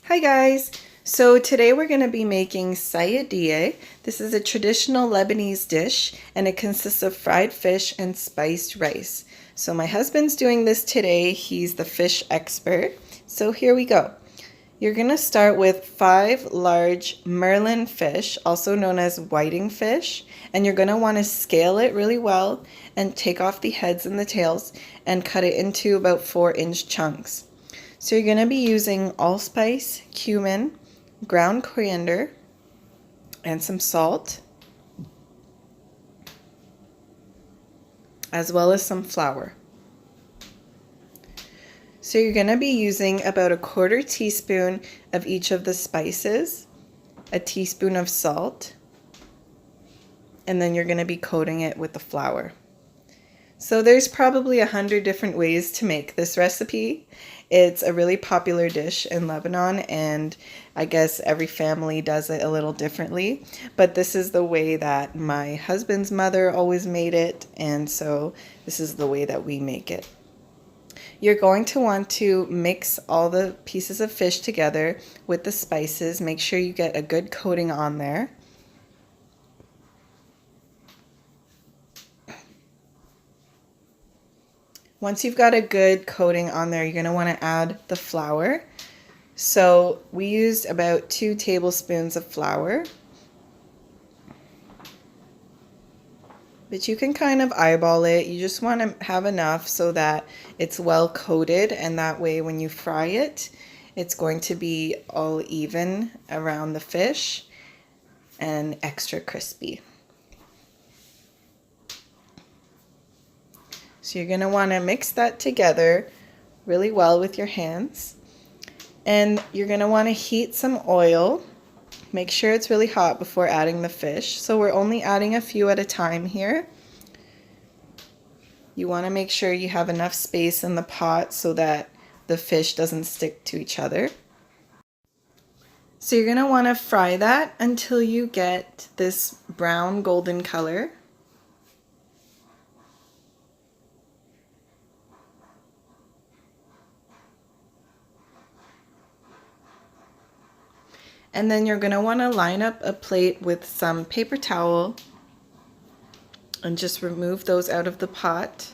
Hi guys! So today we're going to be making sayadieh. This is a traditional Lebanese dish and it consists of fried fish and spiced rice. So my husband's doing this today. He's the fish expert. So here we go. You're going to start with 5 large Merlan fish, also known as whiting fish, and you're going to want to scale it really well and take off the heads and the tails and cut it into about 4-inch chunks. So you're going to be using allspice, cumin, ground coriander, and some salt, as well as some flour. So you're going to be using about 1/4 teaspoon of each of the spices, a teaspoon of salt, and then you're going to be coating it with the flour. So there's probably 100 different ways to make this recipe. It's a really popular dish in Lebanon, and I guess every family does it a little differently. But this is the way that my husband's mother always made it, and so this is the way that we make it. You're going to want to mix all the pieces of fish together with the spices. Make sure you get a good coating on there. Once you've got a good coating on there, you're going to want to add the flour. So we used about 2 tablespoons of flour. But you can kind of eyeball it. You just want to have enough so that it's well coated, and that way when you fry it, it's going to be all even around the fish and extra crispy. So you're going to want to mix that together really well with your hands. And you're going to want to heat some oil. Make sure it's really hot before adding the fish. So we're only adding a few at a time here. You want to make sure you have enough space in the pot so that the fish doesn't stick to each other. So you're going to want to fry that until you get this brown golden color. And then you're going to want to line up a plate with some paper towel and just remove those out of the pot.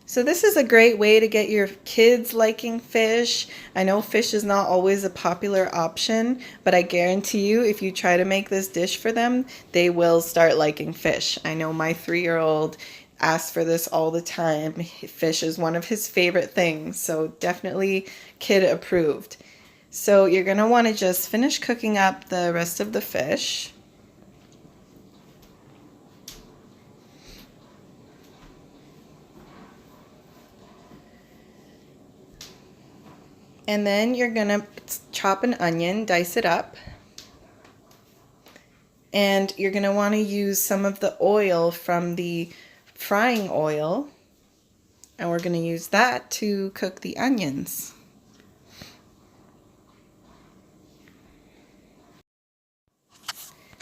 So this is a great way to get your kids liking fish. I know fish is not always a popular option, but I guarantee you if you try to make this dish for them, they will start liking fish. I know my 3-year-old asks for this all the time. Fish is one of his favorite things, so definitely kid approved. So you're going to want to just finish cooking up the rest of the fish. And then you're going to chop an onion, dice it up. And you're going to want to use some of the oil from the frying oil. And we're going to use that to cook the onions.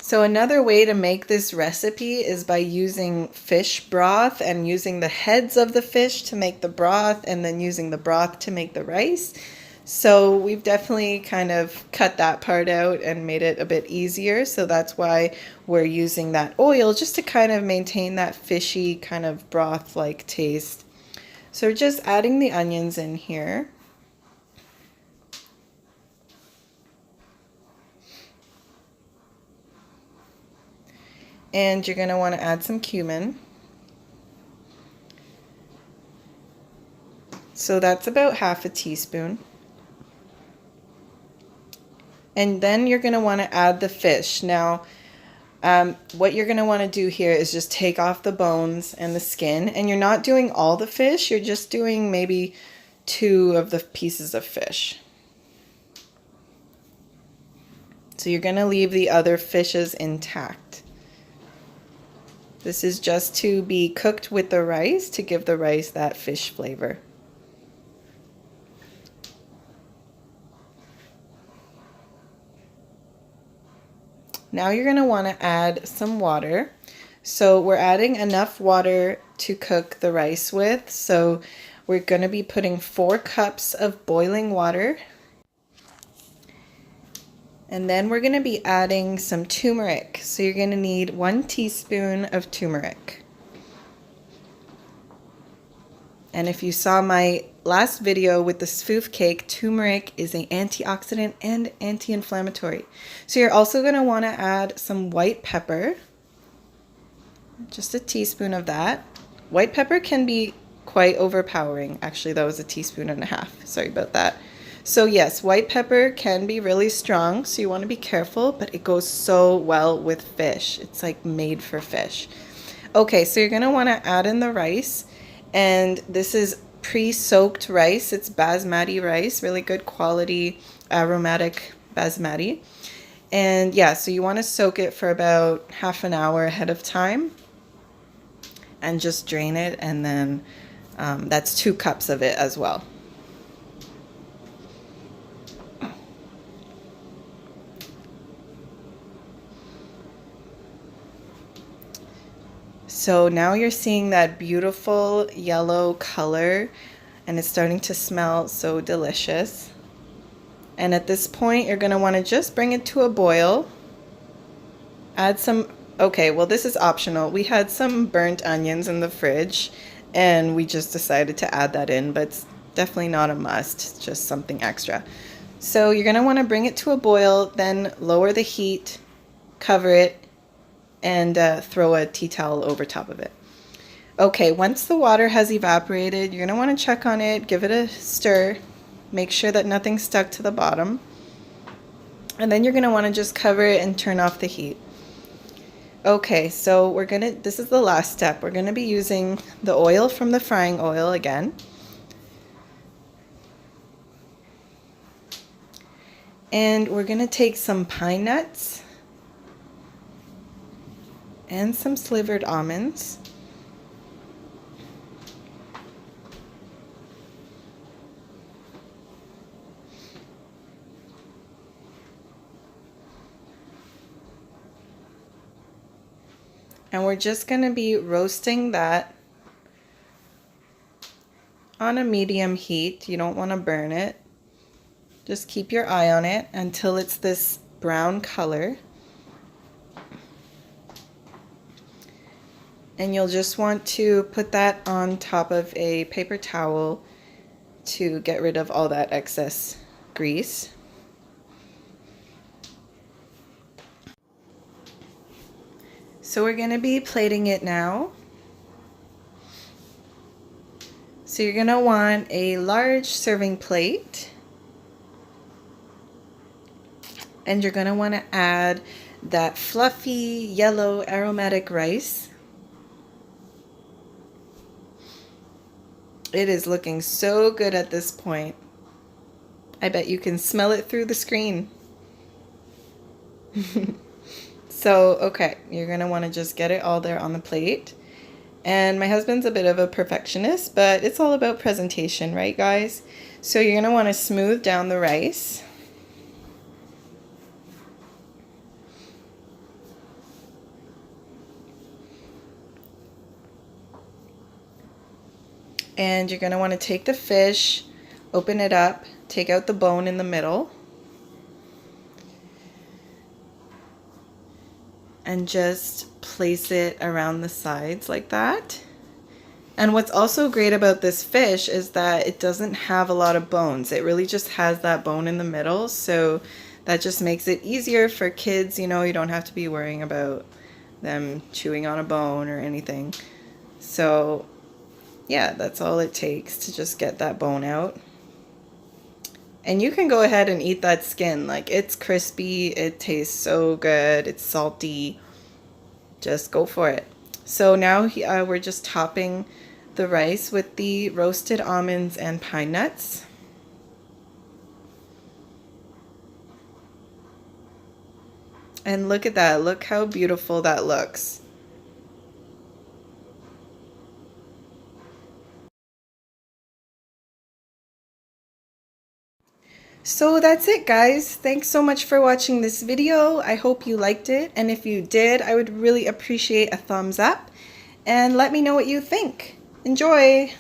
So another way to make this recipe is by using fish broth and using the heads of the fish to make the broth, and then using the broth to make the rice. So we've definitely kind of cut that part out and made it a bit easier. So that's why we're using that oil, just to kind of maintain that fishy kind of broth-like taste. So we're just adding the onions in here. And you're going to want to add some cumin. So that's about 1/2 teaspoon. And then you're going to want to add the fish. Now, what you're going to want to do here is just take off the bones and the skin. And you're not doing all the fish. You're just doing maybe 2 of the pieces of fish. So you're going to leave the other fishes intact. This is just to be cooked with the rice to give the rice that fish flavor. Now you're going to want to add some water. So we're adding enough water to cook the rice with. So we're going to be putting 4 cups of boiling water. And then we're going to be adding some turmeric. So you're going to need 1 teaspoon of turmeric. And if you saw my last video with the spoof cake, turmeric is an antioxidant and anti-inflammatory. So you're also going to want to add some white pepper. Just a teaspoon of that. White pepper can be quite overpowering. Actually, that was 1.5 teaspoons. Sorry about that. So yes, white pepper can be really strong, so you want to be careful, but it goes so well with fish. It's like made for fish. Okay, so you're going to want to add in the rice. And this is pre-soaked rice. It's basmati rice, really good quality aromatic basmati. And yeah, so you want to soak it for about half an hour ahead of time and just drain it. And then that's 2 cups of it as well. So now you're seeing that beautiful yellow color and it's starting to smell so delicious. And at this point, you're going to want to just bring it to a boil. Add some, okay, well this is optional. We had some burnt onions in the fridge and we just decided to add that in, but it's definitely not a must, it's just something extra. So you're going to want to bring it to a boil, then lower the heat, cover it, and throw a tea towel over top of it. Okay, once the water has evaporated, you're going to want to check on it, give it a stir, make sure that nothing's stuck to the bottom. And then you're going to want to just cover it and turn off the heat. Okay, so this is the last step. We're going to be using the oil from the frying oil again. And we're going to take some pine nuts and some slivered almonds. And we're just going to be roasting that on a medium heat. You don't want to burn it. Just keep your eye on it until it's this brown color. And you'll just want to put that on top of a paper towel to get rid of all that excess grease. So we're going to be plating it now. So you're going to want a large serving plate. And you're going to want to add that fluffy yellow aromatic rice. It is looking so good at this point. I bet you can smell it through the screen. So, okay, you're going to want to just get it all there on the plate. And my husband's a bit of a perfectionist, but it's all about presentation, right, guys? So you're going to want to smooth down the rice. And you're going to want to take the fish, open it up, take out the bone in the middle, and just place it around the sides like that. And what's also great about this fish is that it doesn't have a lot of bones. It really just has that bone in the middle, so that just makes it easier for kids. You know, you don't have to be worrying about them chewing on a bone or anything. So yeah, that's all it takes to just get that bone out. And you can go ahead and eat that skin. Like, it's crispy, it tastes so good, it's salty. Just go for it. So now we're just topping the rice with the roasted almonds and pine nuts. And look at that, look how beautiful that looks. So that's it, guys. Thanks so much for watching this video. I hope you liked it, and if you did, I would really appreciate a thumbs up and let me know what you think. Enjoy!